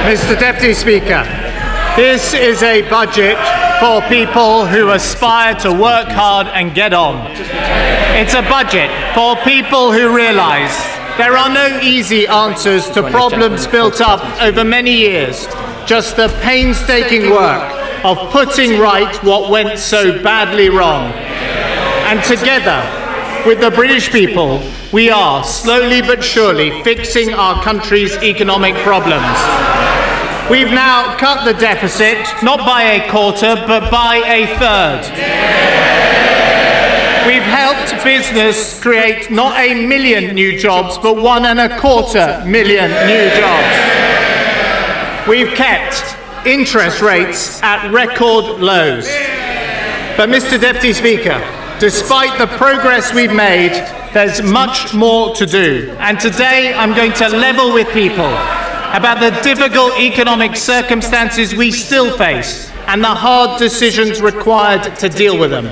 Mr. Deputy Speaker, this is a budget for people who aspire to work hard and get on. It's a budget for people who realise there are no easy answers to problems built up over many years, just the painstaking work of putting right what went so badly wrong. And together with the British people, we are slowly but surely fixing our country's economic problems. We've now cut the deficit, not by a quarter, but by a third. We've helped business create not 1 million new jobs, but 1.25 million new jobs. We've kept interest rates at record lows. But, Mr. Deputy Speaker, despite the progress we've made, there's much more to do. And today I'm going to level with people about the difficult economic circumstances we still face and the hard decisions required to deal with them.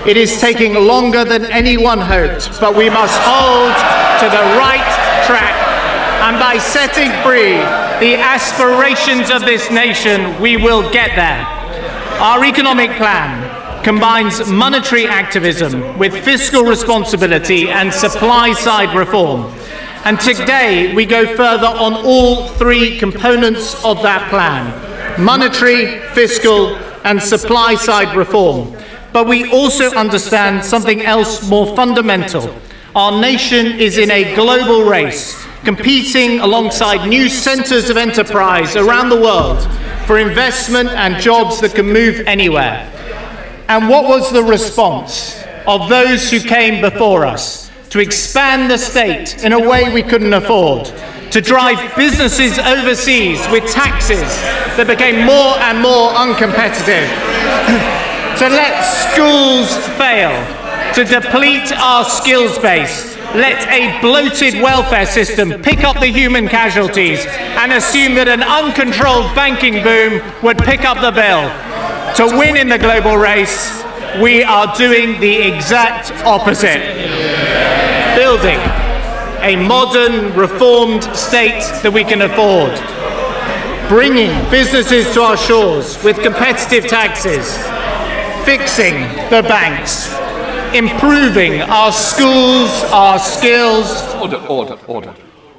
It is taking longer than anyone hoped, but we must hold to the right track. And by setting free the aspirations of this nation, we will get there. Our economic plan combines monetary activism with fiscal responsibility and supply-side reform. And today we go further on all three components of that plan: monetary, fiscal and supply-side reform. But we also understand something else more fundamental. Our nation is in a global race, competing alongside new centres of enterprise around the world for investment and jobs that can move anywhere. And what was the response of those who came before us? To expand the state in a way we couldn't afford, to drive businesses overseas with taxes that became more and more uncompetitive, to let schools fail, to deplete our skills base, let a bloated welfare system pick up the human casualties and assume that an uncontrolled banking boom would pick up the bill. To win in the global race, we are doing the exact opposite. Building a modern, reformed state that we can afford. Bringing businesses to our shores with competitive taxes. Fixing the banks. Improving our schools, our skills. Order.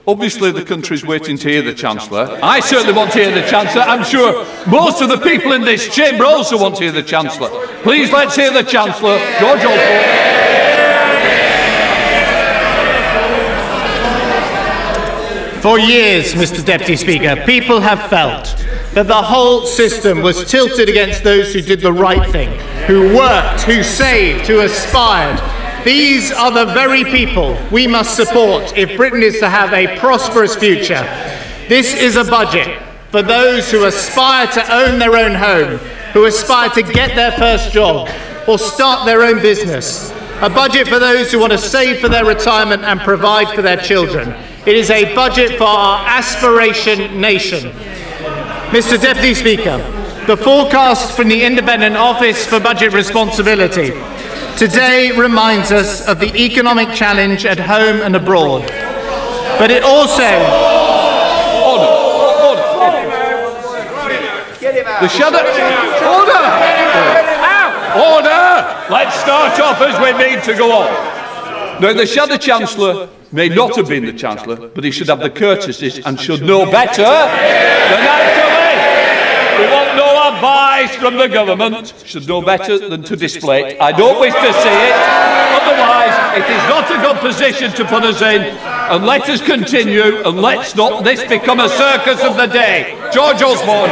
Obviously, the country's waiting to hear the Chancellor. I certainly want to hear the Chancellor. I'm sure most of the people in this chamber also want to hear the Chancellor. Please, let's hear the Chancellor. George Osborne. For years, Mr. Deputy Speaker, people have felt that the whole system was tilted against those who did the right thing, who worked, who saved, who aspired. These are the very people we must support if Britain is to have a prosperous future. This is a budget for those who aspire to own their own home, who aspire to get their first job or start their own business. A budget for those who want to save for their retirement and provide for their children. It is a budget for our aspiration nation. Mr. Deputy Speaker, the forecast from the Independent Office for Budget Responsibility today reminds us of the economic challenge at home and abroad. But it also... The shadow... Order! Let's start off as we mean to go on. Now, the Shadow Chancellor may not have been the Chancellor, but he should have the courtesies and should know better than actually. We want no advice from the government. Should know better than to display it. I don't wish to see it. Otherwise, it is not a good position to put us in. And let us continue, and let's not this become a circus of the day. George Osborne.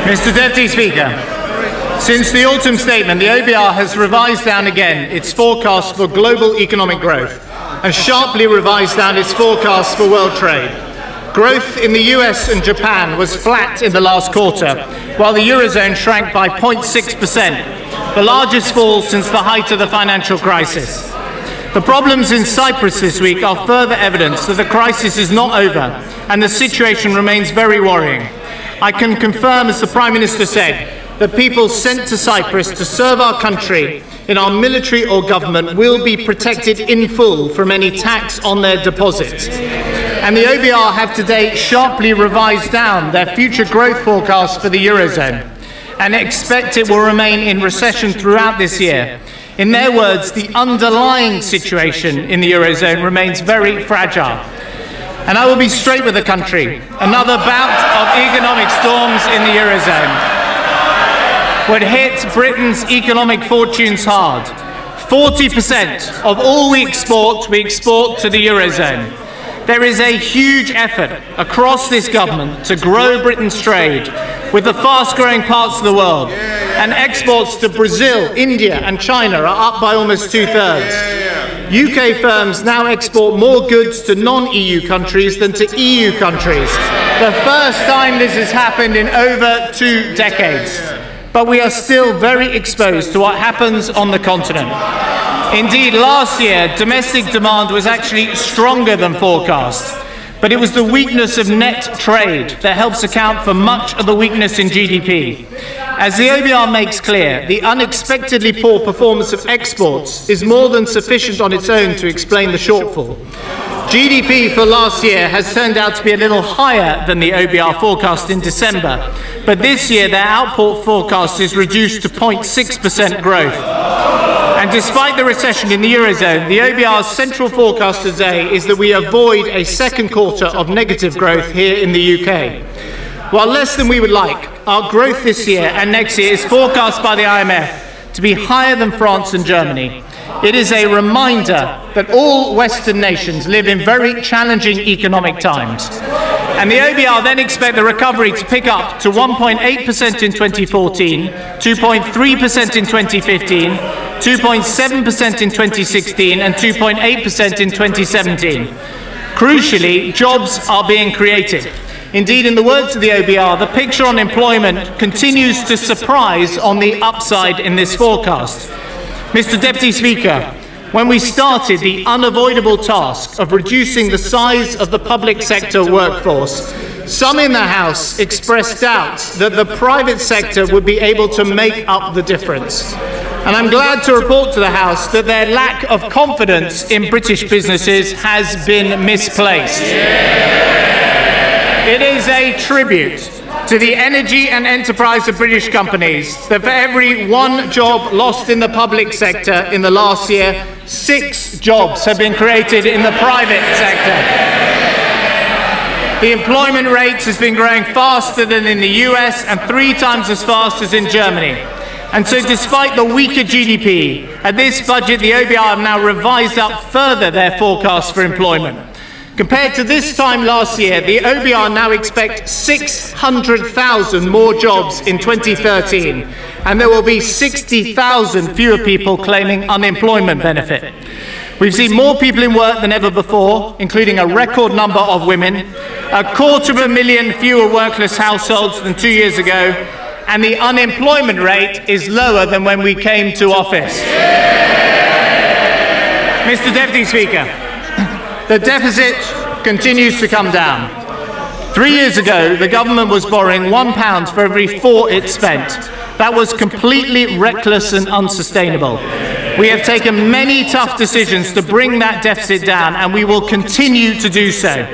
Mr. Deputy Speaker, since the autumn statement, the OBR has revised down again its forecast for global economic growth and sharply revised down its forecast for world trade. Growth in the US and Japan was flat in the last quarter, while the Eurozone shrank by 0.6%, the largest fall since the height of the financial crisis. The problems in Cyprus this week are further evidence that the crisis is not over and the situation remains very worrying. I can confirm, as the Prime Minister said, that people sent to Cyprus to serve our country in our military or government will be protected in full from any tax on their deposits. and the OBR have today sharply revised down their future growth forecast for the Eurozone and expect it will remain in recession throughout this year. In their words, the underlying situation in the Eurozone remains very fragile. And I will be straight with the country. Another bout of economic storms in the Eurozone would hit Britain's economic fortunes hard. 40% of all we export to the Eurozone. There is a huge effort across this government to grow Britain's trade with the fast-growing parts of the world. And exports to Brazil, India and China are up by almost 2/3. UK firms now export more goods to non-EU countries than to EU countries. The first time this has happened in over 2 decades. But we are still very exposed to what happens on the continent. Indeed, last year, domestic demand was actually stronger than forecast. But it was the weakness of net trade that helps account for much of the weakness in GDP. As the OBR makes clear, the unexpectedly poor performance of exports is more than sufficient on its own to explain the shortfall. GDP for last year has turned out to be a little higher than the OBR forecast in December, but this year their output forecast is reduced to 0.6% growth. And despite the recession in the Eurozone, the OBR's central forecast today is that we avoid a second quarter of negative growth here in the UK. While less than we would like, our growth this year and next year is forecast by the IMF to be higher than France and Germany. It is a reminder that all Western nations live in very challenging economic times. And the OBR then expect the recovery to pick up to 1.8% in 2014, 2.3% in 2015, 2.7% in 2016 and 2.8% in 2017. Crucially, jobs are being created. Indeed, in the words of the OBR, the picture on employment continues to surprise on the upside in this forecast. Mr. Deputy Speaker, when we started the unavoidable task of reducing the size of the public sector workforce, some in the House expressed doubts that the private sector would be able to make up the difference. And I'm glad to report to the House that their lack of confidence in British businesses has been misplaced. It is a tribute to the energy and enterprise of British companies that for every 1 job lost in the public sector in the last year, 6 jobs have been created in the private sector. The employment rate has been growing faster than in the US and 3 times as fast as in Germany. And so despite the weaker GDP, at this budget the OBR have now revised up further their forecast for employment. Compared to this time last year, the OBR now expect 600,000 more jobs in 2013, and there will be 60,000 fewer people claiming unemployment benefit. We've seen more people in work than ever before, including a record number of women, 250,000 fewer workless households than 2 years ago, and the unemployment rate is lower than when we came to office. Mr. Deputy Speaker, the deficit continues to come down. 3 years ago, the government was borrowing £1 for every 4 it spent. That was completely reckless and unsustainable. We have taken many tough decisions to bring that deficit down, and we will continue to do so.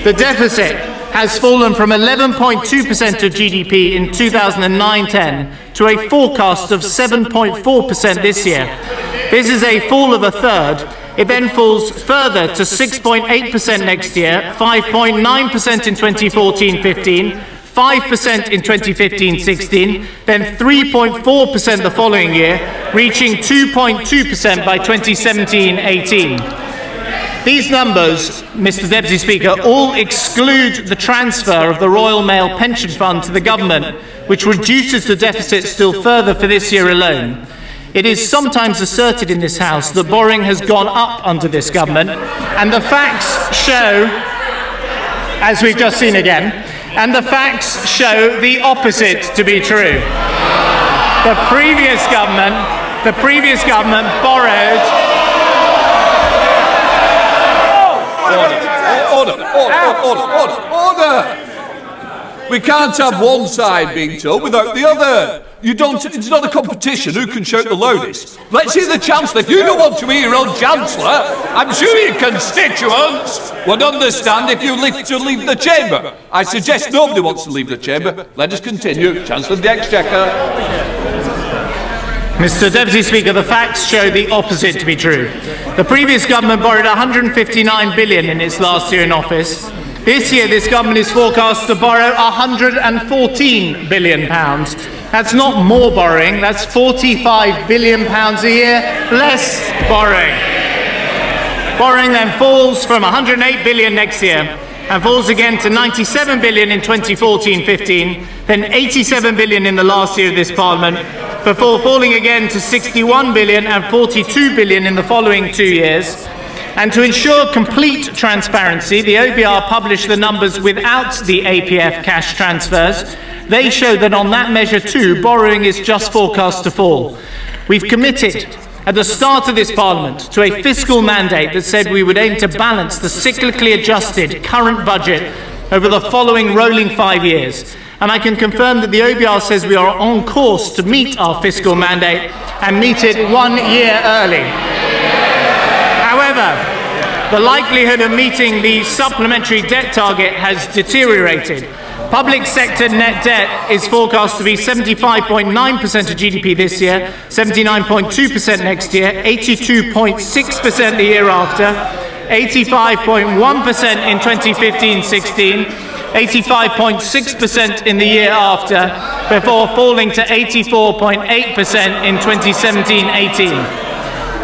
The deficit has fallen from 11.2% of GDP in 2009-10 to a forecast of 7.4% this year. This is a fall of 1/3. It then falls further to 6.8% next year, 5.9% in 2014-15, 5% in 2015-16, then 3.4% the following year, reaching 2.2% by 2017-18. These numbers, Mr. Deputy Speaker, all exclude the transfer of the Royal Mail Pension Fund to the government, which reduces the deficit still further for this year alone. It is sometimes asserted in this House that borrowing has gone up under this government, and the facts show, as we've just seen again, and the facts show the opposite to be true. The previous government borrowed... Order! We can't have one side being told without the other. You don't, it's not a competition who can shout the loudest. Let's hear the Chancellor. If you don't want to hear your own Chancellor, I'm sure your constituents would understand if you to leave the chamber. I suggest nobody wants to leave the chamber. Let us continue. Chancellor of the Exchequer. Mr. Deputy Speaker, the facts show the opposite to be true. The previous government borrowed £159 billion in its last year in office. This year, this government is forecast to borrow £114 billion. That's not more borrowing, that's £45 billion a year less borrowing. Borrowing then falls from £108 billion next year and falls again to £97 billion in 2014-15, then £87 billion in the last year of this Parliament, before falling again to £61 billion and £42 billion in the following 2 years. And to ensure complete transparency, the OBR published the numbers without the APF cash transfers. They show that on that measure too, borrowing is just forecast to fall. We've committed at the start of this Parliament to a fiscal mandate that said we would aim to balance the cyclically adjusted current budget over the following rolling 5 years. And I can confirm that the OBR says we are on course to meet our fiscal mandate and meet it 1 year early. However, the likelihood of meeting the supplementary debt target has deteriorated. Public sector net debt is forecast to be 75.9% of GDP this year, 79.2% next year, 82.6% the year after, 85.1% in 2015-16, 85.6% in the year after, before falling to 84.8% in 2017-18.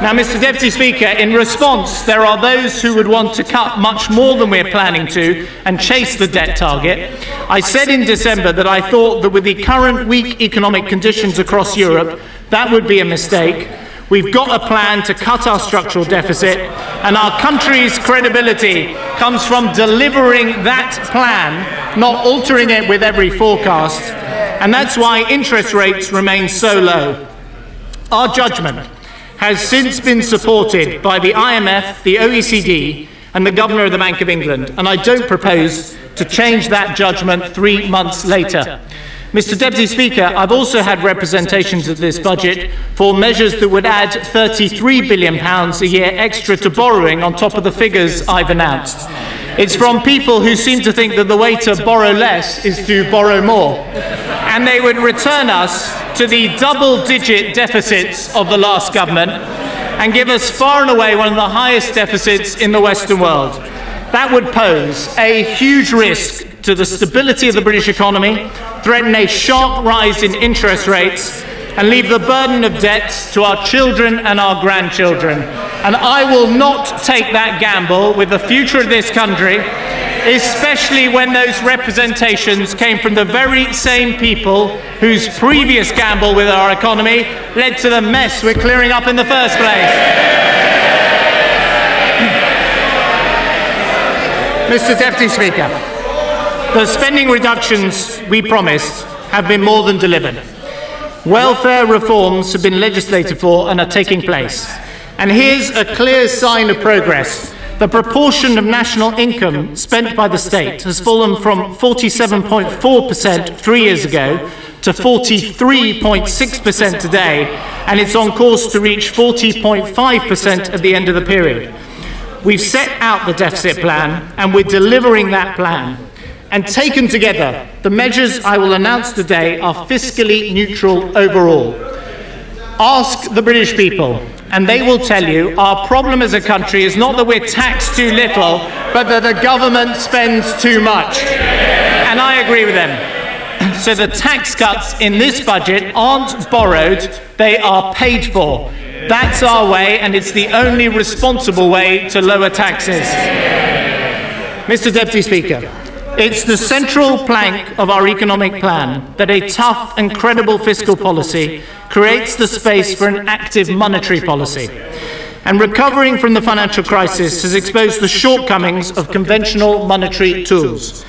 Now, Mr. Deputy Speaker, in response, there are those who would want to cut much more than we're planning to and chase the debt target. I said in December that I thought that with the current weak economic conditions across Europe, that would be a mistake. We've got a plan to cut our structural deficit, and our country's credibility comes from delivering that plan, not altering it with every forecast. And that's why interest rates remain so low. Our judgment has since been supported by the IMF, the OECD, and the Governor of the Bank of England, and I don't propose to change that judgment 3 months later. Mr. Deputy Speaker, I've also had representations of this budget for measures that would add £33 billion a year extra to borrowing on top of the figures I've announced. It's from people who seem to think that the way to borrow less is to borrow more. And they would return us to the double-digit deficits of the last government and give us far and away one of the highest deficits in the Western world. That would pose a huge risk to the stability of the British economy, threaten a sharp rise in interest rates, and leave the burden of debt to our children and our grandchildren. And I will not take that gamble with the future of this country, especially when those representations came from the very same people whose previous gamble with our economy led to the mess we're clearing up in the first place. Mr. Deputy Speaker, the spending reductions we promised have been more than delivered. Welfare reforms have been legislated for and are taking place. And here's a clear sign of progress. The proportion of national income spent by the state has fallen from 47.4% 3 years ago to 43.6% today, and it's on course to reach 40.5% at the end of the period. We've set out the deficit plan, and we're delivering that plan. And taken together, the measures I will announce today are fiscally neutral overall. Ask the British people, and they will tell you our problem as a country is not that we're taxed too little, but that the government spends too much. And I agree with them. So the tax cuts in this budget aren't borrowed, they are paid for. That's our way, and it's the only responsible way to lower taxes. Mr. Deputy Speaker, it's the central plank of our economic plan that a tough and credible fiscal policy creates the space for an active monetary policy. And recovering from the financial crisis has exposed the shortcomings of conventional monetary tools.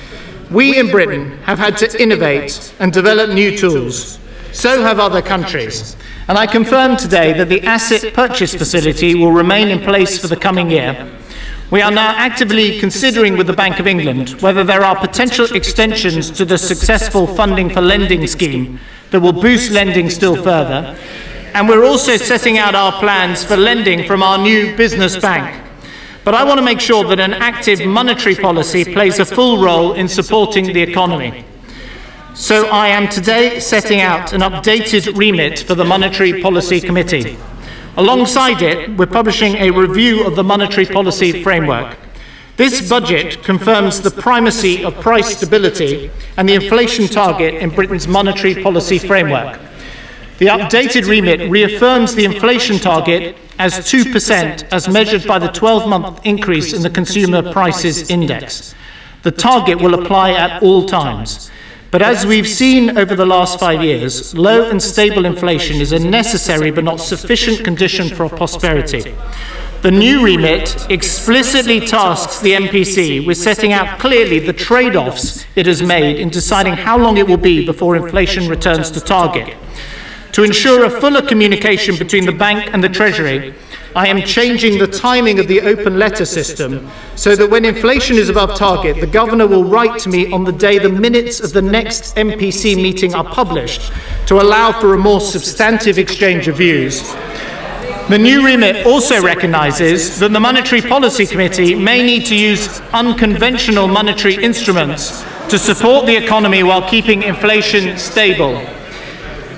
We in Britain have had to innovate and develop new tools. So have other countries. And I confirm today that the asset purchase facility will remain in place for the coming year. We are now actively considering with the Bank of England whether there are potential extensions to the successful funding for lending scheme that will boost lending still further. And we're also setting out our plans for lending from our new business bank. But I want to make sure that an active monetary policy plays a full role in supporting the economy. So I am today setting out an updated remit for the Monetary Policy Committee. Alongside it, we're publishing a review of the monetary policy framework. This budget confirms the primacy of price stability and the inflation target in Britain's monetary policy framework. The updated remit reaffirms the inflation target as 2% as measured by the 12-month increase in the Consumer Prices Index. The target will apply at all times. But as we've seen over the last 5 years, low and stable inflation is a necessary but not sufficient condition for prosperity. The new remit explicitly tasks the MPC with setting out clearly the trade-offs it has made in deciding how long it will be before inflation returns to target. To ensure a fuller communication between the Bank and the Treasury, I am changing the timing of the open letter system so that when inflation is above target, the Governor will write to me on the day the minutes of the next MPC meeting are published to allow for a more substantive exchange of views. The new remit also recognises that the Monetary Policy Committee may need to use unconventional monetary instruments to support the economy while keeping inflation stable.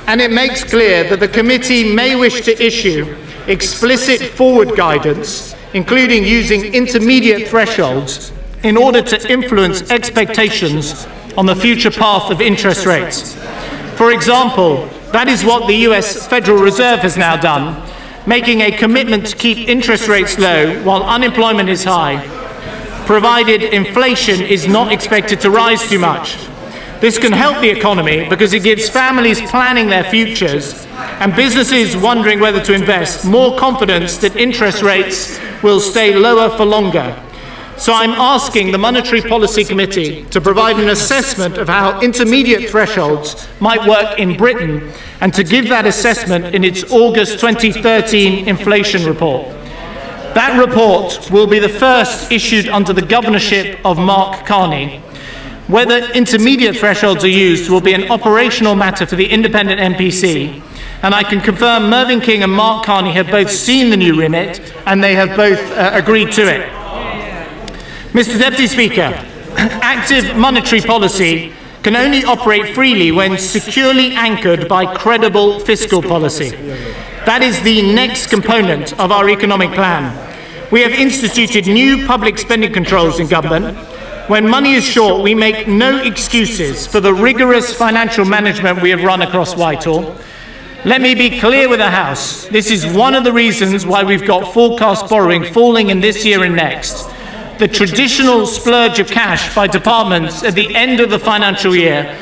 And it makes clear that the committee may wish to issue explicit forward guidance, including using intermediate thresholds, in order to influence expectations on the future path of interest rates. For example, that is what the US Federal Reserve has now done, making a commitment to keep interest rates low while unemployment is high, provided inflation is not expected to rise too much. This can help the economy because it gives families planning their futures and businesses wondering whether to invest more confidence that interest rates will stay lower for longer. So I'm asking the Monetary Policy Committee to provide an assessment of how intermediate thresholds might work in Britain and to give that assessment in its August 2013 inflation report. That report will be the first issued under the governorship of Mark Carney. Whether intermediate thresholds are used will be an operational matter for the independent MPC, and I can confirm Mervyn King and Mark Carney have both seen the new remit and they have both agreed to it. Mr. Deputy Speaker, active monetary policy can only operate freely when securely anchored by credible fiscal policy. That is the next component of our economic plan. We have instituted new public spending controls in government. When money is short, we make no excuses for the rigorous financial management we have run across Whitehall. Let me be clear with the House. This is one of the reasons why we've got forecast borrowing falling in this year and next. The traditional splurge of cash by departments at the end of the financial year,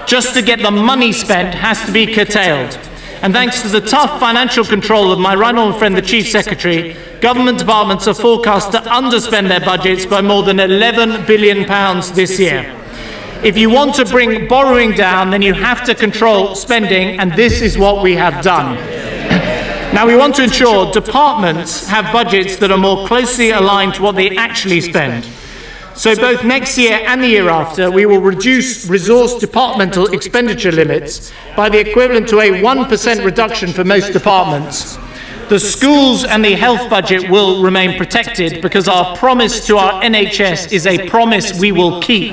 just to get the money spent, has to be curtailed. And thanks to the tough financial control of my right honourable friend, the Chief Secretary, government departments are forecast to underspend their budgets by more than £11 billion this year. If you want to bring borrowing down, then you have to control spending, and this is what we have done. Now, we want to ensure departments have budgets that are more closely aligned to what they actually spend. So both next year and the year after, we will reduce resource departmental expenditure limits by the equivalent to a 1% reduction for most departments. The schools and the health budget will remain protected because our promise to our NHS is a promise we will keep.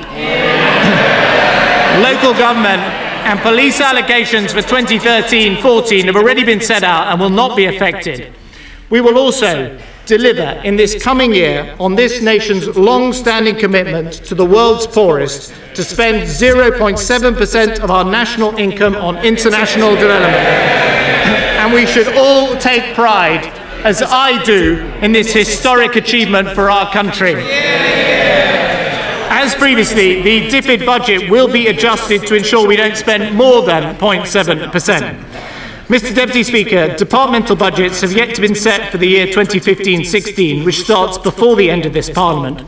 Local government and police allocations for 2013-14 have already been set out and will not be affected. We will also deliver in this coming year on this nation's long-standing commitment to the world's poorest to spend 0.7% of our national income on international development. And we should all take pride, as I do, in this historic achievement for our country. As previously, the DFID budget will be adjusted to ensure we don't spend more than 0.7%. Mr. Deputy Speaker, departmental budgets have yet to be set for the year 2015-16, which starts before the end of this Parliament.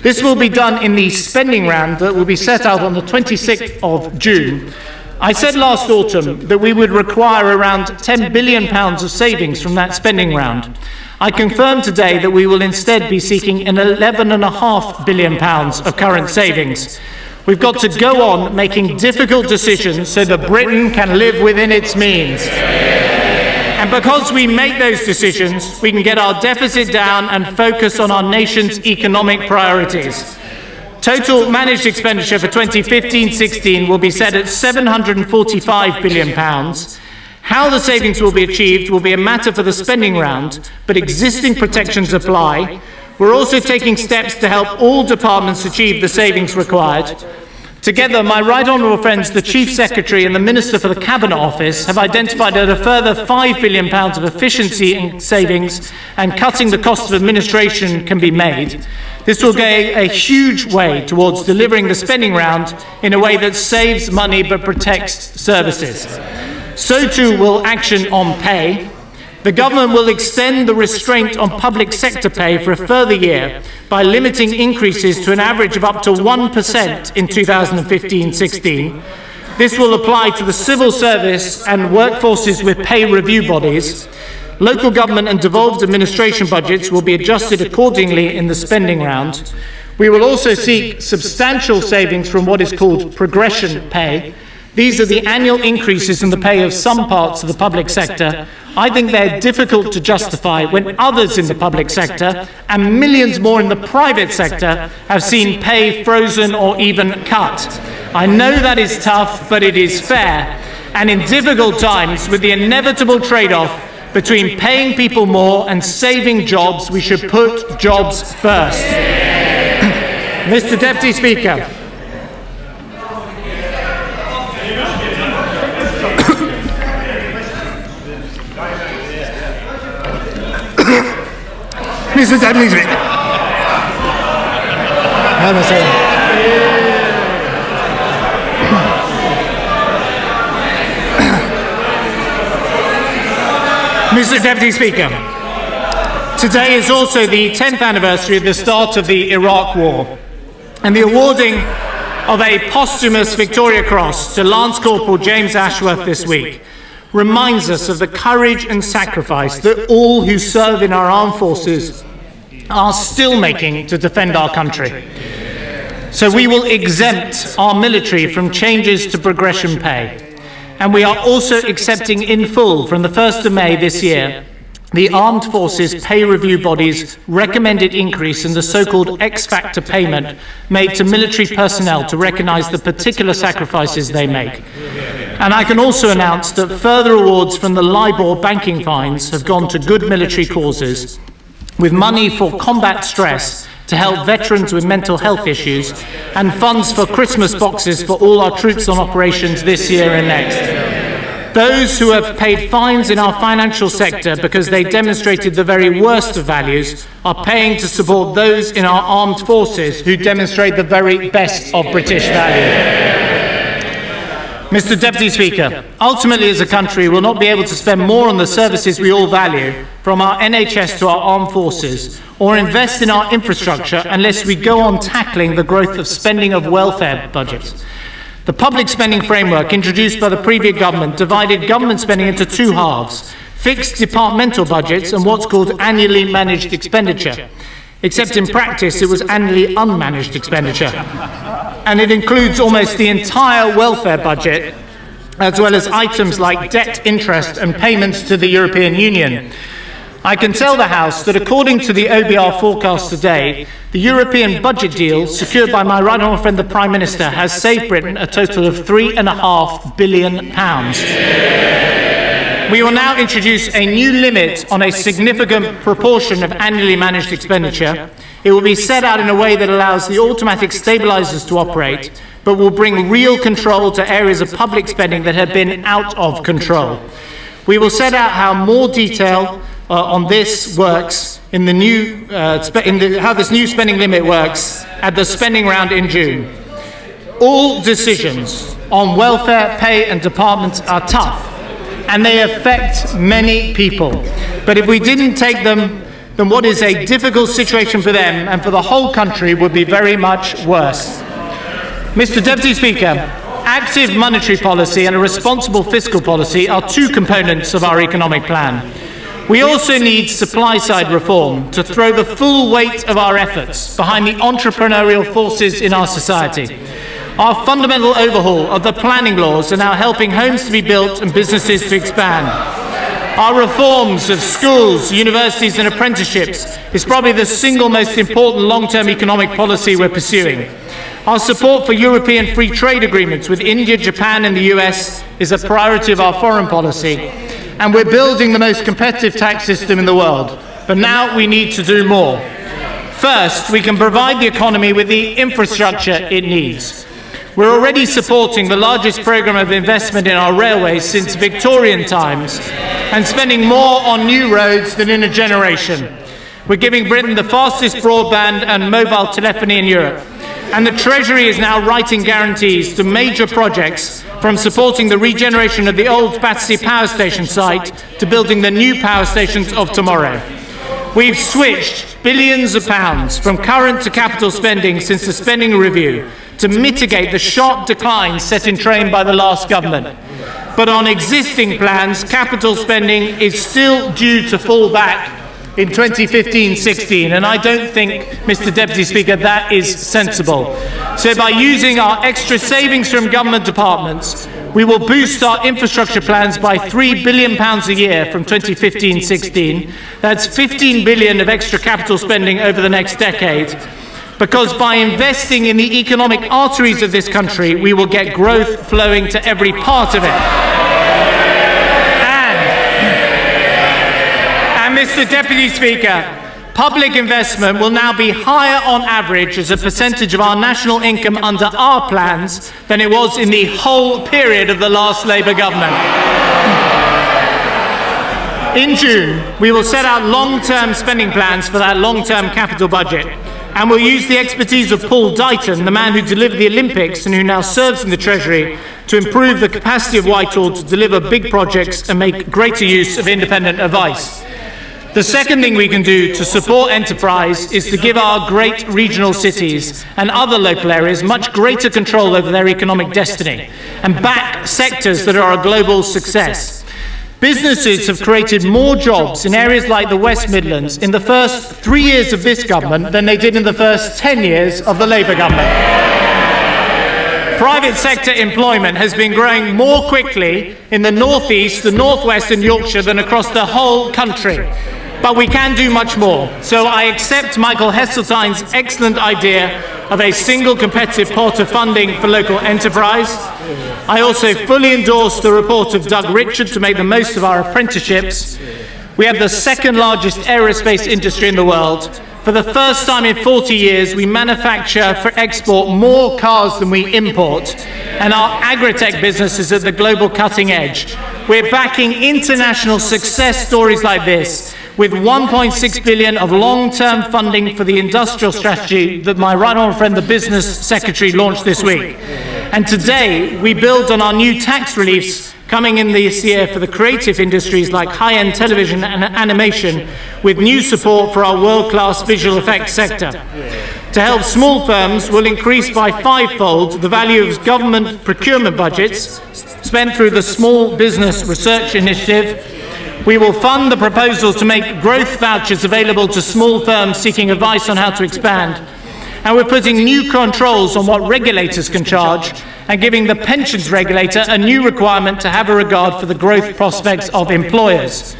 This will be done in the spending round that will be set out on the 26th of June. I said last autumn that we would require around £10 billion of savings from that spending round. I confirm today that we will instead be seeking an £11.5 billion of current savings. We've got to go on making difficult decisions so that Britain can live within its means. And because we make those decisions, we can get our deficit down and focus on our nation's economic priorities. Total managed expenditure for 2015-16 will be set at £745 billion. How the savings will be achieved will be a matter for the spending round, but existing protections apply. We're also taking steps to help all departments achieve the savings required. Together, my right honourable friends, the Chief Secretary and the Minister for the Cabinet Office, have identified that a further £5 billion of efficiency and savings and cutting the cost of administration can be made. This will go a huge way towards delivering the spending round in a way that saves money but protects services. So too will action on pay. The government will extend the restraint on public sector pay for a further year by limiting increases to an average of up to 1% in 2015-16. This will apply to the civil service and workforces with pay review bodies. Local government and devolved administration budgets will be adjusted accordingly in the spending round. We will also seek substantial savings from what is called progression pay. These are the annual increases in the pay of some parts of the public sector. I think they're difficult to justify when others in the public sector, and millions more in the private sector, have seen pay frozen or even cut. I know that is tough, but it is fair. And in difficult times, with the inevitable trade-off between paying people more and saving jobs, we should put jobs first. Mr. Deputy Speaker. Mr. Deputy Speaker. Mr. Deputy Speaker, today is also the 10th anniversary of the start of the Iraq War, and the awarding of a posthumous Victoria Cross to Lance Corporal James Ashworth this week reminds us of the courage and sacrifice that all who serve in our armed forces are still making to defend our country. So we will exempt our military from changes to progression pay. And we are also accepting in full from the 1st of May this year the Armed Forces Pay Review Body's recommended increase in the so-called X-Factor payment made to military personnel to recognise the particular sacrifices they make. And I can also announce that further awards from the LIBOR banking fines have gone to good military causes, with money for combat stress to help veterans with mental health issues, and funds for Christmas boxes for all our troops on operations this year and next. Those who have paid fines in our financial sector because they demonstrated the very worst of values are paying to support those in our armed forces who demonstrate the very best of British value. Mr. Deputy Speaker, ultimately as a country we will not be able to spend more on the services we all value, from our NHS to our armed forces, or invest in our infrastructure unless we go on tackling the growth of spending of welfare budgets. The public spending framework introduced by the previous government divided government spending into two halves: fixed departmental budgets and what's called annually managed expenditure. Except in practice it was annually unmanaged expenditure. And it includes almost the entire welfare budget, as well as items like debt interest and payments to the European Union. I can tell the House that according to the OBR forecast today, the European budget deal secured by my right honourable friend the Prime Minister has saved Britain a total of £3.5 billion. We will now introduce a new limit on a significant proportion of annually managed expenditure. It will be set out in a way that allows the automatic stabilisers to operate, but will bring real control to areas of public spending that have been out of control. We will set out how more detail on this works in the new, how this new spending limit works at the spending round in June. All decisions on welfare, pay and departments are tough, and they affect many people. But if we didn't take them, then what is a difficult situation for them and for the whole country would be very much worse. Mr. Deputy Speaker, active monetary policy and a responsible fiscal policy are two components of our economic plan. We also need supply-side reform to throw the full weight of our efforts behind the entrepreneurial forces in our society. Our fundamental overhaul of the planning laws are now helping homes to be built and businesses to expand. Our reforms of schools, universities and apprenticeships is probably the single most important long-term economic policy we're pursuing. Our support for European free trade agreements with India, Japan and the US is a priority of our foreign policy, and we're building the most competitive tax system in the world. But now we need to do more. First, we can provide the economy with the infrastructure it needs. We're already supporting the largest programme of investment in our railways since Victorian times and spending more on new roads than in a generation. We're giving Britain the fastest broadband and mobile telephony in Europe. And the Treasury is now writing guarantees to major projects, from supporting the regeneration of the old Battersea Power Station site to building the new power stations of tomorrow. We've switched billions of pounds from current to capital spending since the spending review to mitigate the sharp decline set in train by the last government. But on existing plans, capital spending is still due to fall back in 2015-16, and I don't think, Mr. Deputy Speaker, that is sensible. So by using our extra savings from government departments, we will boost our infrastructure plans by £3 billion a year from 2015-16. That's £15 billion of extra capital spending over the next decade, because by investing in the economic arteries of this country, we will get growth flowing to every part of it. And Mr. Deputy Speaker, public investment will now be higher on average as a percentage of our national income under our plans than it was in the whole period of the last Labour government. In June, we will set out long-term spending plans for that long-term capital budget, and we'll use the expertise of Paul Dighton, the man who delivered the Olympics and who now serves in the Treasury, to improve the capacity of Whitehall to deliver big projects and make greater use of independent advice. The second thing we can do to support enterprise is to give our great regional cities and other local areas much greater control over their economic destiny and back sectors that are a global success. Businesses have created more jobs in areas like the West Midlands in the first 3 years of this government than they did in the first 10 years of the Labour government. Private sector employment has been growing more quickly in the North East, the North West and Yorkshire than across the whole country. But we can do much more. So I accept Michael Heseltine's excellent idea of a single competitive pot of funding for local enterprise. I also fully endorse the report of Doug Richard to make the most of our apprenticeships. We have the second largest aerospace industry in the world. For the first time in 40 years, we manufacture for export more cars than we import, and our agri-tech business is at the global cutting edge. We're backing international success stories like this with £1.6 billion of long-term funding for the industrial strategy that my right honourable friend, the Business Secretary, launched this week. And today, we build on our new tax reliefs coming in this year for the creative industries like high-end television and animation, with new support for our world-class visual effects sector. To help small firms, we'll increase by fivefold the value of government procurement budgets spent through the Small Business Research Initiative. We will fund the proposal to make growth vouchers available to small firms seeking advice on how to expand. And we're putting new controls on what regulators can charge and giving the pensions regulator a new requirement to have a regard for the growth prospects of employers.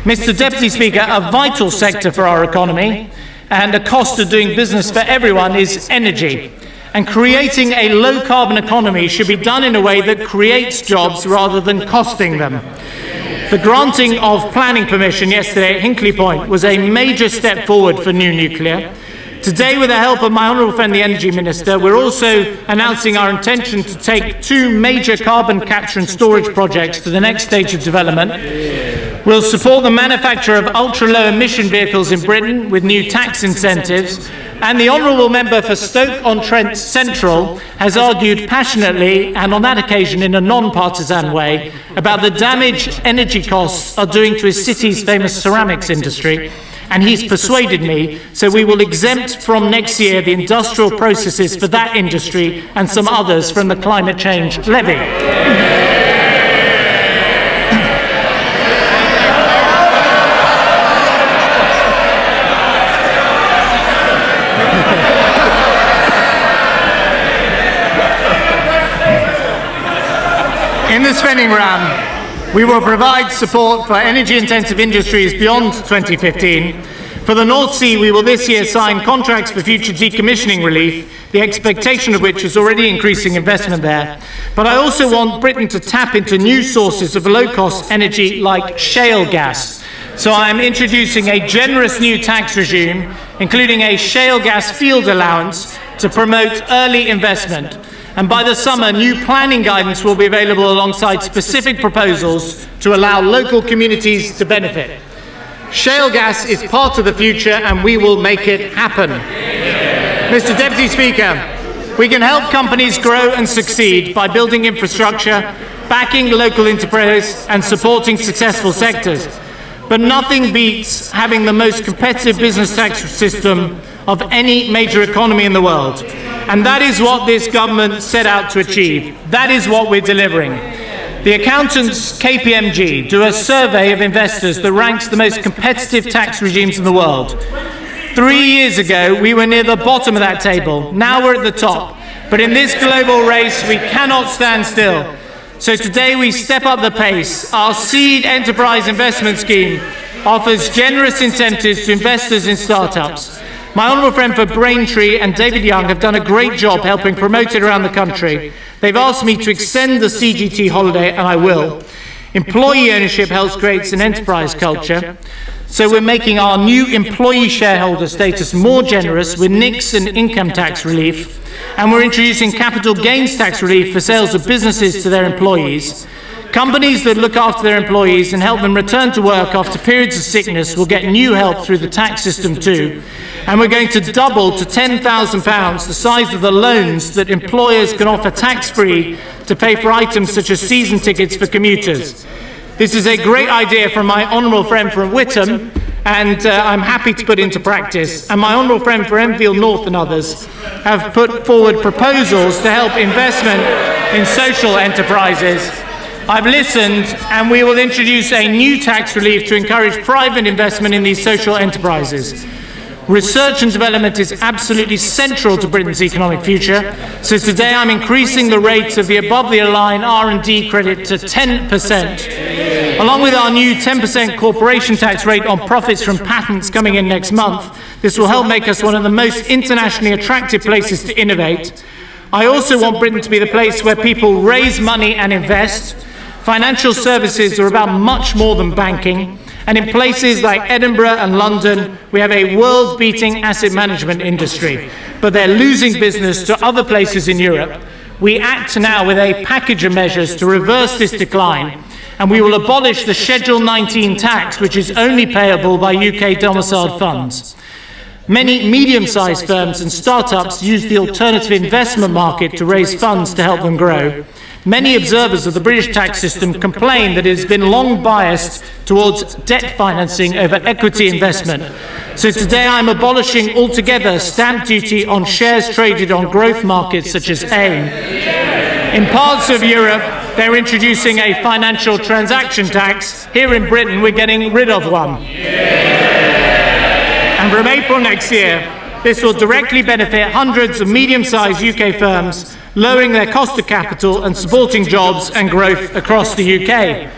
Mr. Deputy Speaker, a vital sector for our economy and a cost of doing business for everyone is energy. And creating a low-carbon economy should be done in a way that creates jobs rather than costing them. The granting of planning permission yesterday at Hinkley Point was a major step forward for new nuclear. Today, with the help of my honourable friend, the Energy Minister, we're also announcing our intention to take 2 major carbon capture and storage projects to the next stage of development. We'll support the manufacture of ultra-low emission vehicles in Britain with new tax incentives. And the honourable member for Stoke-on-Trent Central has argued passionately, and on that occasion in a non-partisan way, about the damage energy costs are doing to his city's famous ceramics industry. And he's persuaded me, so we will exempt from next year the industrial processes for that industry and some others from the climate change levy. In the spending round, we will provide support for energy-intensive industries beyond 2015. For the North Sea, we will this year sign contracts for future decommissioning relief, the expectation of which is already increasing investment there. But I also want Britain to tap into new sources of low-cost energy like shale gas. So I am introducing a generous new tax regime, including a shale gas field allowance to promote early investment. And by the summer, new planning guidance will be available alongside specific proposals to allow local communities to benefit. Shale gas is part of the future and we will make it happen. Mr. Deputy Speaker, we can help companies grow and succeed by building infrastructure, backing local enterprise and supporting successful sectors. But nothing beats having the most competitive business tax system of any major economy in the world. And that is what this government set out to achieve. That is what we're delivering. The accountants KPMG do a survey of investors that ranks the most competitive tax regimes in the world. 3 years ago, we were near the bottom of that table. Now we're at the top. But in this global race, we cannot stand still. So today we step up the pace. Our Seed Enterprise Investment Scheme offers generous incentives to investors in startups. My honourable friend for Braintree and David Young have done a great job helping promote it around the country. They've asked me to extend the CGT holiday, and I will. Employee ownership helps create an enterprise culture. So we're making our new employee shareholder status more generous with NICs and income tax relief. And we're introducing capital gains tax relief for sales of businesses to their employees. Companies that look after their employees and help them return to work after periods of sickness will get new help through the tax system too. And we're going to double to £10,000 the size of the loans that employers can offer tax-free to pay for items such as season tickets for commuters. This is a great idea from my honourable friend from Whittam, and I'm happy to put into practice. And my honourable friend for Enfield North and others have put forward proposals to help investment in social enterprises. I've listened, and we will introduce a new tax relief to encourage private investment in these social enterprises. Research and development is absolutely central to Britain's economic future, so today I'm increasing the rates of the above-the-line R&D credit to 10%. Along with our new 10% corporation tax rate on profits from patents coming in next month, this will help make us one of the most internationally attractive places to innovate. I also want Britain to be the place where people raise money and invest. Financial services are about much more than banking. And in places like Edinburgh and London, we have a world-beating asset management industry. But they're losing business to other places in Europe. We act now with a package of measures to reverse this decline. And we will abolish the Schedule 19 tax, which is only payable by UK-domiciled funds. Many medium-sized firms and startups use the alternative investment market to raise funds to help them grow. Many observers of the British tax system complain that it has been long biased towards debt financing over equity investment. So today I'm abolishing altogether stamp duty on shares traded on growth markets such as AIM. In parts of Europe, they're introducing a financial transaction tax. Here in Britain, we're getting rid of one. And from April next year, this will directly benefit hundreds of medium-sized UK firms, lowering their cost of capital and supporting jobs and growth across the UK.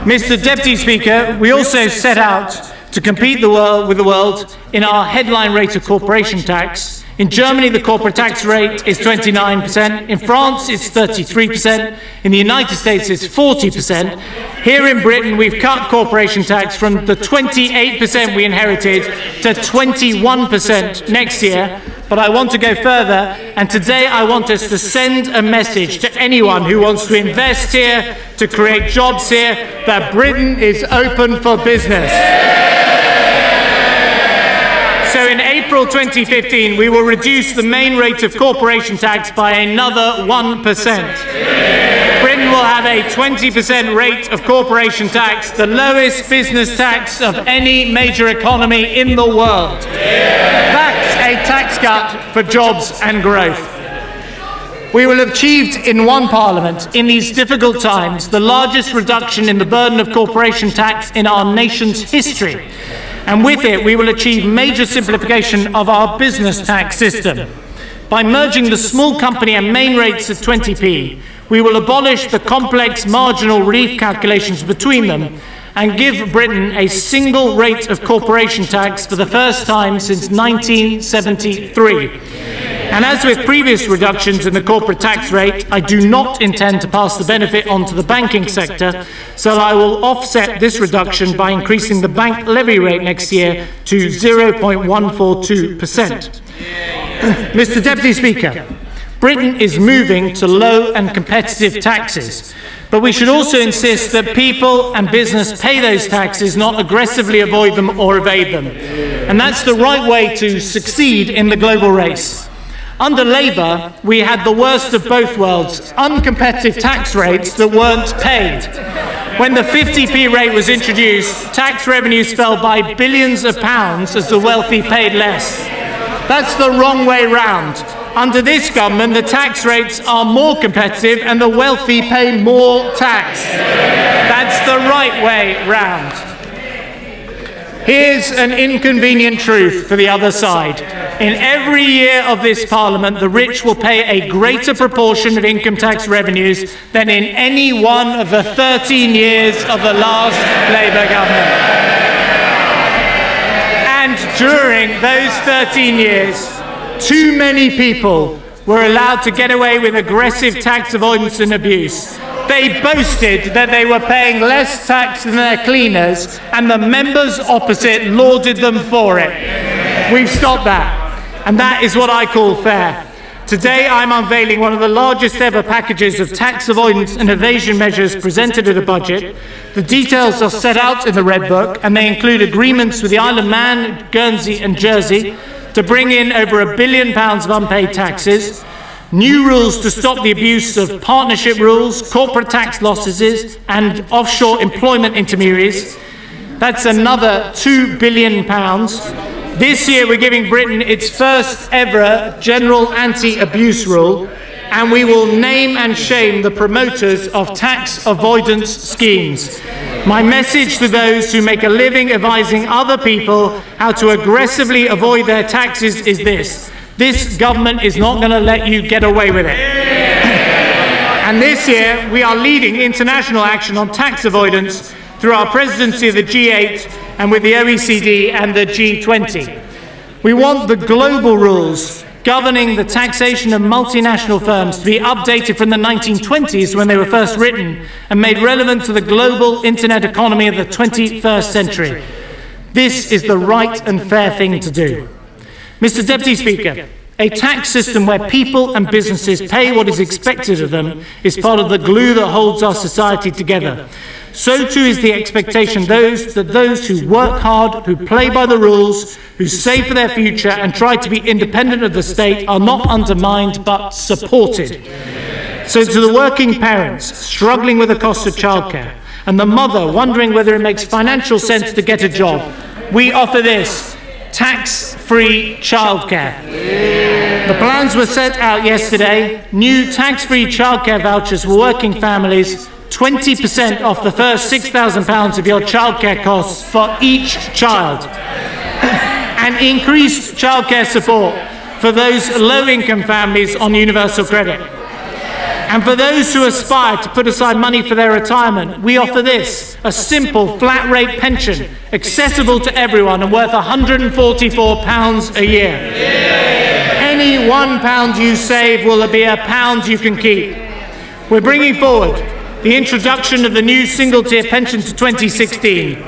Mr. Deputy Speaker, we also set out to compete with the world in our headline rate of corporation tax. In Germany, the corporate tax rate is 29%. In France, it's 33%. In the United States, it's 40%. Here in Britain, we've cut corporation tax from the 28% we inherited to 21% next year. But I want to go further, and today I want us to send a message to anyone who wants to invest here, to create jobs here, that Britain is open for business. So in April 2015, we will reduce the main rate of corporation tax by another 1%. Britain will have a 20% rate of corporation tax, the lowest business tax of any major economy in the world. That's a tax cut for jobs and growth. We will have achieved in one Parliament, in these difficult times, the largest reduction in the burden of corporation tax in our nation's history. And with it, we will achieve major simplification of our business tax system. By merging the small company and main rates of 20p, We will abolish the complex marginal relief calculations between them and give Britain a single rate of corporation tax for the first time since 1973. And as with previous reductions in the corporate tax rate, I do not intend to pass the benefit on to the banking sector, so I will offset this reduction by increasing the bank levy rate next year to 0.142%. Mr. Deputy Speaker, Britain is moving to low and competitive taxes, but we should also insist that people and business pay those taxes, not aggressively avoid them or evade them. And that's the right way to succeed in the global race. Under Labour, we had the worst of both worlds, uncompetitive tax rates that weren't paid. When the 50p rate was introduced, tax revenues fell by billions of pounds as the wealthy paid less. That's the wrong way round. Under this government, the tax rates are more competitive and the wealthy pay more tax. That's the right way round. Here's an inconvenient truth for the other side. In every year of this Parliament, the rich will pay a greater proportion of income tax revenues than in any one of the 13 years of the last Labour government. And during those 13 years, too many people were allowed to get away with aggressive tax avoidance and abuse. They boasted that they were paying less tax than their cleaners, and the members opposite lauded them for it. We've stopped that, and that is what I call fair. Today I'm unveiling one of the largest ever packages of tax avoidance and evasion measures presented at a budget. The details are set out in the Red Book, and they include agreements with the Isle of Man, Guernsey and Jersey to bring in over £1 billion of unpaid taxes, new rules to stop the abuse of partnership rules, corporate tax losses and offshore employment intermediaries. That's another £2 billion. This year we're giving Britain its first ever general anti-abuse rule, and we will name and shame the promoters of tax avoidance schemes. My message to those who make a living advising other people how to aggressively avoid their taxes is this: this government is not going to let you get away with it. And this year we are leading international action on tax avoidance through our presidency of the G8 and with the OECD and the G20. We want the global rules governing the taxation of multinational firms to be updated from the 1920s when they were first written and made relevant to the global internet economy of the 21st century. This is the right and fair thing to do. Mr. Deputy Speaker, a tax system where people and businesses pay what is expected of them is part of the glue that holds our society together. So too is the expectation that those who work hard, who play by the rules, who save for their future and try to be independent of the state are not undermined but supported. So to the working parents struggling with the cost of childcare and the mother wondering whether it makes financial sense to get a job, we offer this: tax-free childcare. The plans were set out yesterday. New tax-free childcare vouchers for working families, 20% off the first £6,000 of your childcare costs for each child, and increased childcare support for those low-income families on universal credit. And for those who aspire to put aside money for their retirement, we offer this: a simple flat-rate pension, accessible to everyone and worth £144 a year. Any £1 you save will be a pound you can keep. We're bringing forward the introduction of the new single-tier pension to 2016.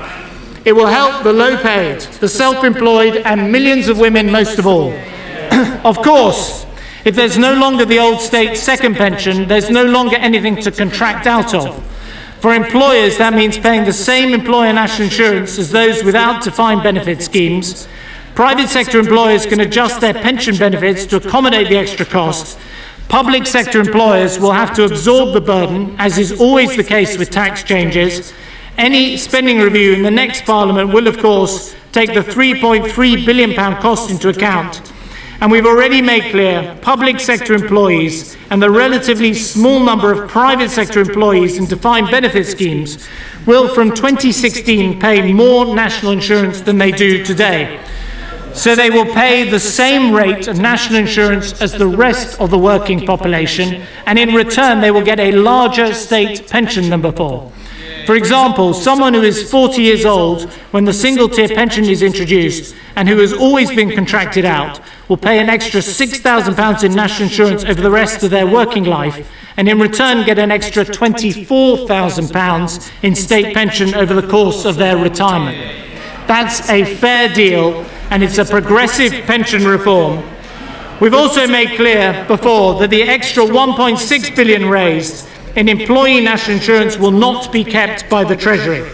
It will help the low-paid, the self-employed and millions of women most of all. Of course, if there's no longer the old state second pension, there's no longer anything to contract out of. For employers, that means paying the same employer national insurance as those without defined benefit schemes. Private sector employers can adjust their pension benefits to accommodate the extra cost. Public sector employers will have to absorb the burden, as is always the case with tax changes. Any spending review in the next Parliament will, of course, take the £3.3 billion cost into account. And we've already made clear public sector employees and the relatively small number of private sector employees in defined benefit schemes will from 2016 pay more national insurance than they do today. So they will pay the same rate of national insurance as the rest of the working population, and in return they will get a larger state pension than before. For example, someone who is 40 years old when the single-tier pension is introduced and who has always been contracted out will pay an extra £6,000 in national insurance over the rest of their working life, and in return get an extra £24,000 in state pension over the course of their retirement. That's a fair deal, and it's a progressive pension reform. We've also made clear before that the extra £1.6 billion raised in employee national insurance will not be kept by the Treasury.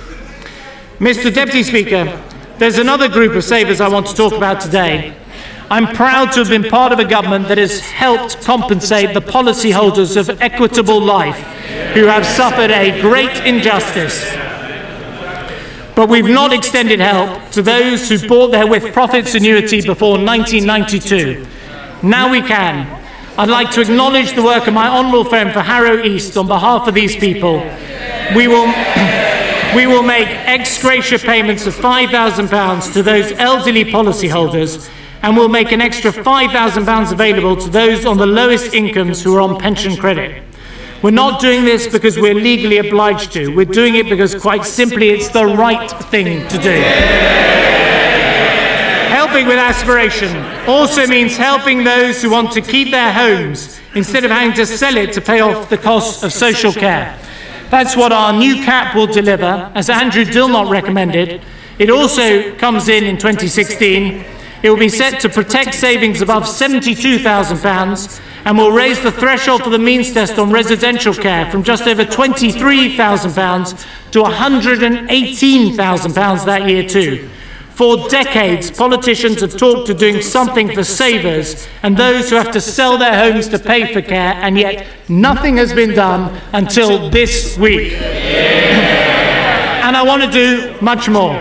Mr. Deputy Speaker, there's another group of savers I want to talk about today. I'm proud to have been part of a government that has helped compensate the policyholders of Equitable Life who have suffered a great injustice. But we've not extended help to those who bought their with-profits annuity before 1992. Now we can. I'd like to acknowledge the work of my honourable friend for Harrow East on behalf of these people. We will make ex gratia payments of £5,000 to those elderly policyholders, and we'll make an extra £5,000 available to those on the lowest incomes who are on pension credit. We're not doing this because we're legally obliged to. We're doing it because, quite simply, it's the right thing to do. Helping with aspiration also means helping those who want to keep their homes instead of having to sell it to pay off the cost of social care. That's what our new cap will deliver, as Andrew Dilnot recommended. It also comes in 2016. It will be set to protect savings above £72,000 and will raise the threshold for the means test on residential care from just over £23,000 to £118,000 that year too. For decades, politicians have talked of doing something for savers and those who have to sell their homes to pay for care, and yet nothing has been done until this week. And I want to do much more.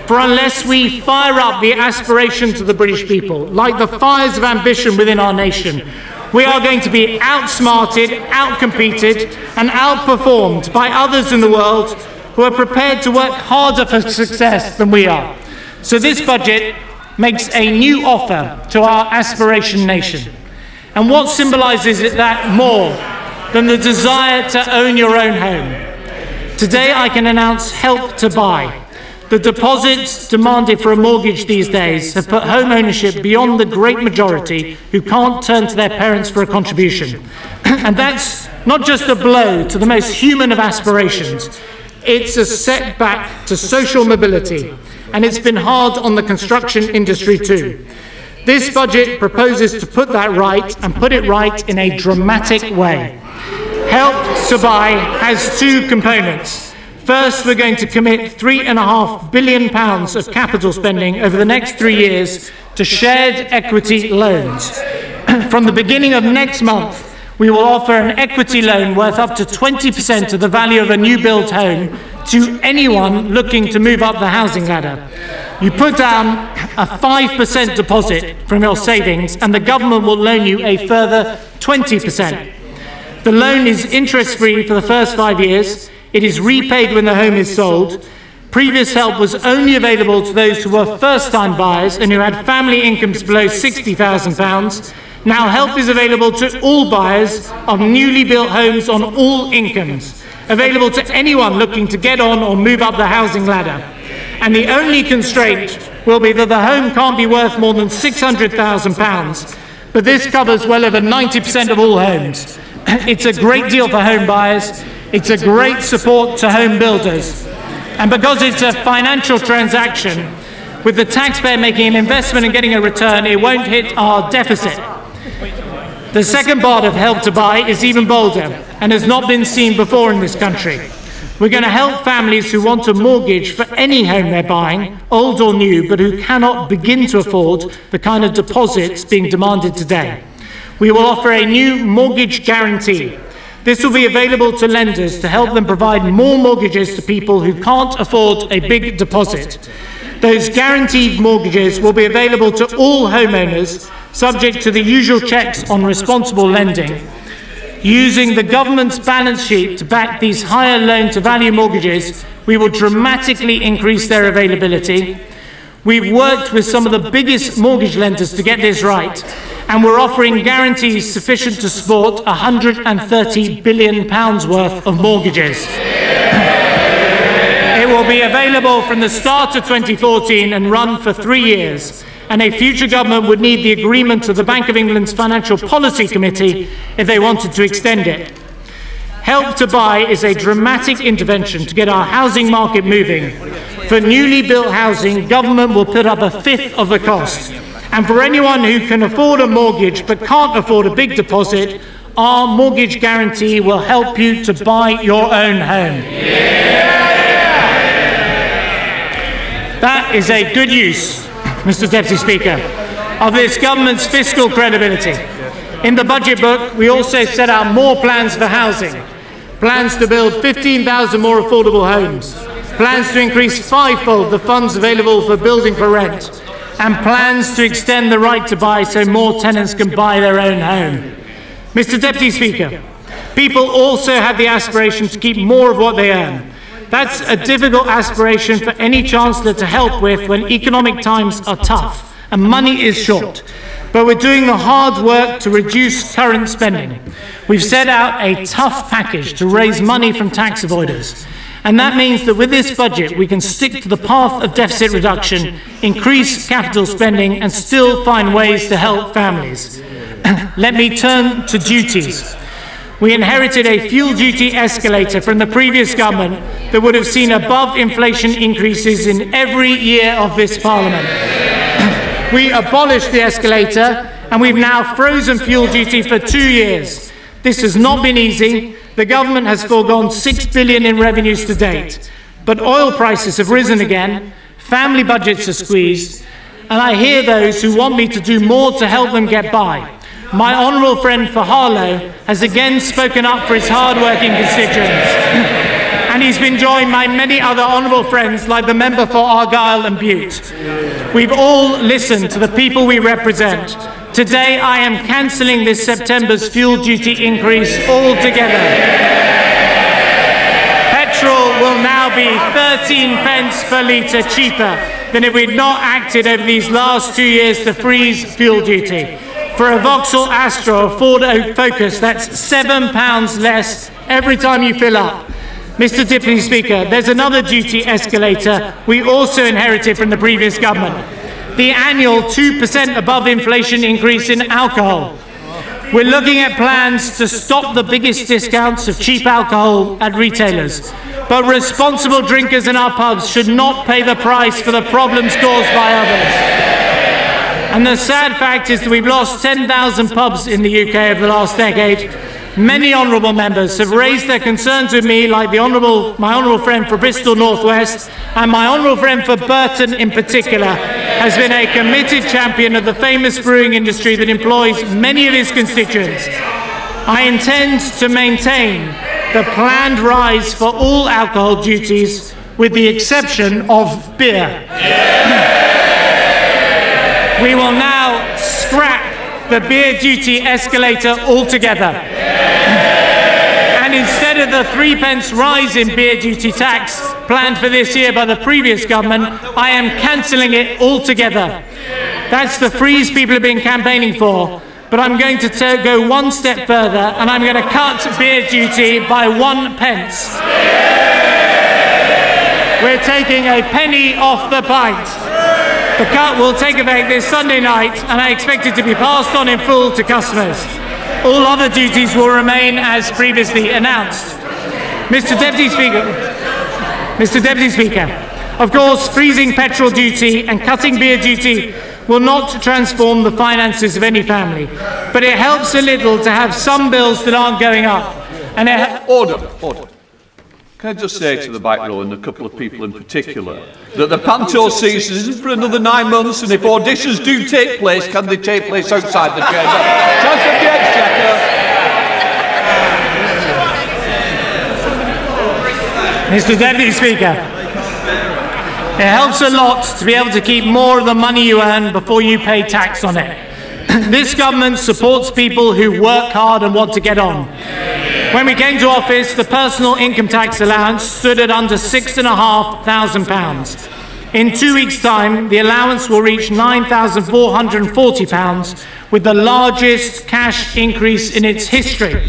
For unless we fire up the aspirations of the British people, like the fires of ambition within our nation, we are going to be outsmarted, outcompeted, and outperformed by others in the world who are prepared to work harder for success than we are. So this budget makes a new offer to our aspiration nation. And what symbolises that more than the desire to own your own home? Today I can announce Help to Buy. The deposits demanded for a mortgage these days have put home ownership beyond the great majority who can't turn to their parents for a contribution. And that's not just a blow to the most human of aspirations, it's a setback to social mobility. And it's been hard on the construction industry too. This budget proposes to put that right, and put it right in a dramatic way. Help to Buy has two components. First, we're going to commit £3.5 billion of capital spending over the next 3 years to shared equity loans. From the beginning of next month, we will offer an equity loan worth up to 20% of the value of a new build home to anyone looking to move up the housing ladder. You put down a 5% deposit from your savings and the government will loan you a further 20%. The loan is interest-free for the first 5 years. It is repaid when the home is sold. Previous help was only available to those who were first-time buyers and who had family incomes below £60,000. Now help is available to all buyers of newly built homes on all incomes, available to anyone looking to get on or move up the housing ladder. And the only constraint will be that the home can't be worth more than £600,000, but this covers well over 90% of all homes. It's a great deal for home buyers. It's a great support to home builders. And because it's a financial transaction, with the taxpayer making an investment and getting a return, it won't hit our deficit. The second part of Help to Buy is even bolder and has not been seen before in this country. We're going to help families who want a mortgage for any home they're buying, old or new, but who cannot begin to afford the kind of deposits being demanded today. We will offer a new mortgage guarantee. This will be available to lenders to help them provide more mortgages to people who can't afford a big deposit. Those guaranteed mortgages will be available to all homeowners, subject to the usual checks on responsible lending. Using the government's balance sheet to back these higher loan-to-value mortgages, we will dramatically increase their availability. We've worked with some of the biggest mortgage lenders to get this right, and we're offering guarantees sufficient to support £130 billion worth of mortgages. It will be available from the start of 2014 and run for 3 years, and a future government would need the agreement of the Bank of England's Financial Policy Committee if they wanted to extend it. Help to Buy is a dramatic intervention to get our housing market moving. For newly built housing, government will put up a fifth of the cost. And for anyone who can afford a mortgage but can't afford a big deposit, our mortgage guarantee will help you to buy your own home. That is a good use, Mr. Deputy Speaker, of this government's fiscal credibility. In the budget book, we also set out more plans for housing. Plans to build 15,000 more affordable homes. Plans to increase fivefold the funds available for building for rent. And plans to extend the right to buy so more tenants can buy their own home. Mr. Deputy Speaker, people also have the aspiration to keep more of what they earn. That's a difficult aspiration for any Chancellor to help with when economic times are tough and money is short. But we're doing the hard work to reduce current spending. We've set out a tough package to raise money from tax avoiders. And that means that with this budget, we can stick to the path of deficit reduction, increase capital spending, and still find ways to help families. Let me turn to duties. We inherited a fuel duty escalator from the previous government that would have seen above-inflation increases in every year of this Parliament. We abolished the escalator, and we've now frozen fuel duty for 2 years. This has not been easy. The government has foregone £6 billion in revenues to date. But oil prices have risen again, family budgets are squeezed, and I hear those who want me to do more to help them get by. My honourable friend for Harlow has again spoken up for his hard-working constituents. And he's been joined by many other honourable friends like the member for Argyll and Bute. We've all listened to the people we represent. Today I am cancelling this September's fuel duty increase altogether. Petrol will now be 13 pence per litre cheaper than if we'd not acted over these last 2 years to freeze fuel duty. For a Vauxhall Astra or Ford Focus, that's £7 less every time you fill up. Mr. Deputy Speaker, there's another duty escalator we also inherited from the previous government. The annual 2% above inflation increase in alcohol. We're looking at plans to stop the biggest discounts of cheap alcohol at retailers. But responsible drinkers in our pubs should not pay the price for the problems caused by others. And the sad fact is that we've lost 10,000 pubs in the UK over the last decade. Many honourable members have raised their concerns with me, like my honourable friend for Bristol North West, and my honourable friend for Burton in particular has been a committed champion of the famous brewing industry that employs many of his constituents. I intend to maintain the planned rise for all alcohol duties, with the exception of beer. We will now scrap the beer duty escalator altogether. And instead of the 3 pence rise in beer duty tax planned for this year by the previous government, I am cancelling it altogether. That's the freeze people have been campaigning for. But I'm going to go one step further, and I'm going to cut beer duty by 1 pence. We're taking a penny off the pint. The cut will take effect this Sunday night, and I expect it to be passed on in full to customers. All other duties will remain as previously announced. Mr. Deputy Speaker, of course, freezing petrol duty and cutting beer duty will not transform the finances of any family, but it helps a little to have some bills that aren't going up. And Order. Can I just say to the back row and a couple of people in particular that the panto season isn't for another 9 months, and if auditions do take place, can they take place outside the chamber? Chancellor of the Exchequer. Mr. Deputy Speaker, it helps a lot to be able to keep more of the money you earn before you pay tax on it. This government supports people who work hard and want to get on. When we came to office, the personal income tax allowance stood at under £6,500. In 2 weeks' time, the allowance will reach £9,440, with the largest cash increase in its history.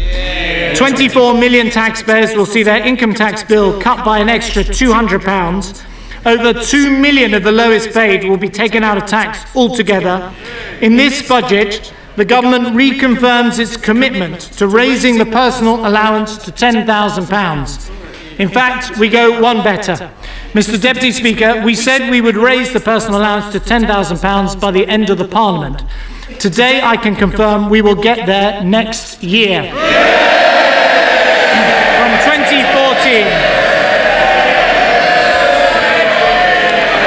24 million taxpayers will see their income tax bill cut by an extra £200. Over 2 million of the lowest paid will be taken out of tax altogether. In this budget, the government reconfirms its commitment to raising the personal allowance to £10,000. In fact, we go one better. Mr. Deputy Speaker, we said we would raise the personal allowance to £10,000 by the end of the Parliament. Today, I can confirm we will get there next year. From 2014,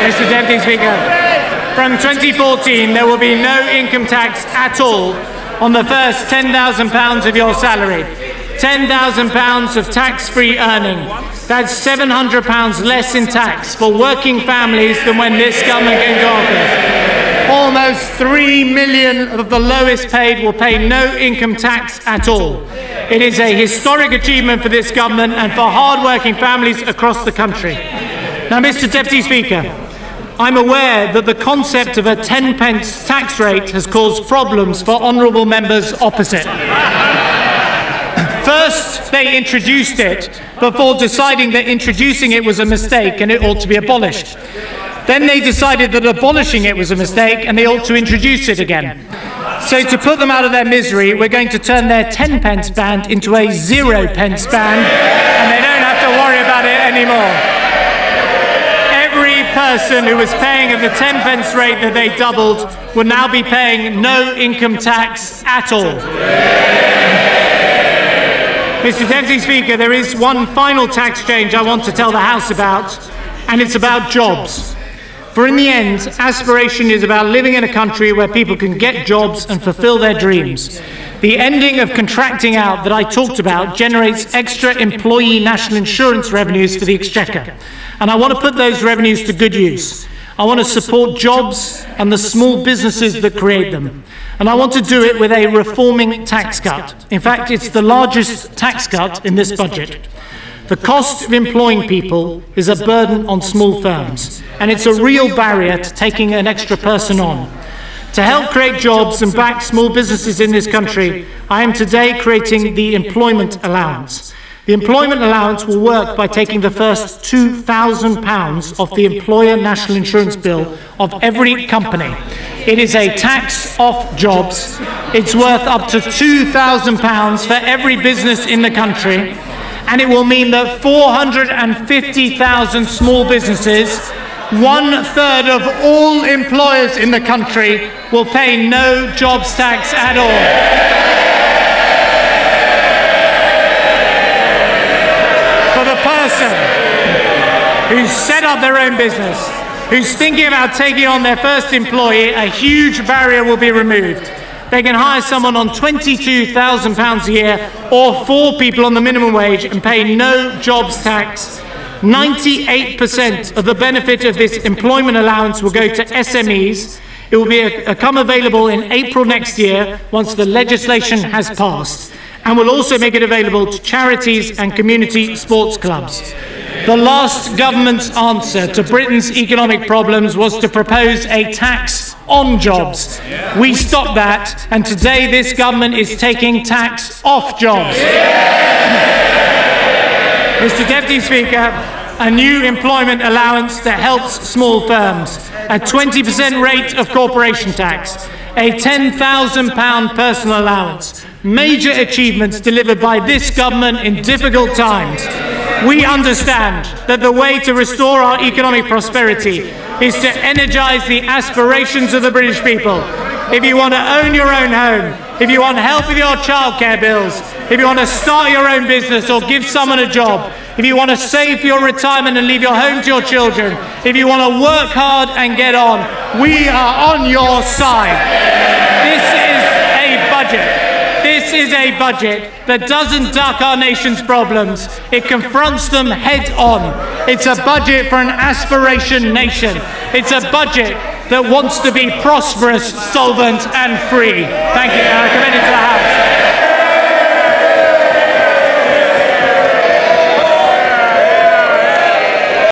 Mr. Deputy Speaker, from 2014, there will be no income tax at all on the first £10,000 of your salary. £10,000 of tax-free earning. That's £700 less in tax for working families than when this government came to office. Almost 3 million of the lowest paid will pay no income tax at all. It is a historic achievement for this government and for hard-working families across the country. Now, Mr. Deputy Speaker, I'm aware that the concept of a 10p tax rate has caused problems for honourable members opposite. First, they introduced it before deciding that introducing it was a mistake and it ought to be abolished. Then they decided that abolishing it was a mistake and they ought to introduce it again. So to put them out of their misery, we're going to turn their 10p band into a 0p band, and they don't have to worry about it anymore. Every person who was paying at the 10p rate that they doubled will now be paying no income tax at all. Mr. Deputy Speaker, there is one final tax change I want to tell the House about, and it's about jobs. For in the end, aspiration is about living in a country where people can get jobs and fulfill their dreams. The ending of contracting out that I talked about generates extra employee national insurance revenues for the Exchequer, and I want to put those revenues to good use. I want to support jobs and the small businesses that create them. And I want to do it with a reforming tax cut. In fact, it's the largest tax cut in this budget. The cost of employing people is a burden on small firms, and it's a real barrier to taking an extra person on. To help create jobs and back small businesses in this country, I am today creating the employment allowance. The employment allowance will work by taking the first £2,000 off the employer national insurance bill of every company. It is a tax off jobs. It's worth up to £2,000 for every business in the country, and it will mean that 450,000 small businesses, 1/3 of all employers in the country, will pay no jobs tax at all. The person who's set up their own business, who's thinking about taking on their first employee, a huge barrier will be removed. They can hire someone on £22,000 a year or 4 people on the minimum wage and pay no jobs tax. 98% of the benefit of this employment allowance will go to SMEs. It will become available in April next year once the legislation has passed, and will also make it available to charities and community sports clubs. The last government's answer to Britain's economic problems was to propose a tax on jobs. We stopped that, and today this government is taking tax off jobs. Mr. Deputy Speaker, a new employment allowance that helps small firms, a 20% rate of corporation tax, a £10,000 personal allowance. Major achievements delivered by this government in difficult times. We understand that the way to restore our economic prosperity is to energise the aspirations of the British people. If you want to own your own home, if you want help with your childcare bills, if you want to start your own business or give someone a job, if you want to save for your retirement and leave your home to your children, if you want to work hard and get on, we are on your side. This is a budget. This is a budget that doesn't duck our nation's problems. It confronts them head on. It's a budget for an aspiration nation. It's a budget that wants to be prosperous, solvent and free. Thank you. I commend it to the House.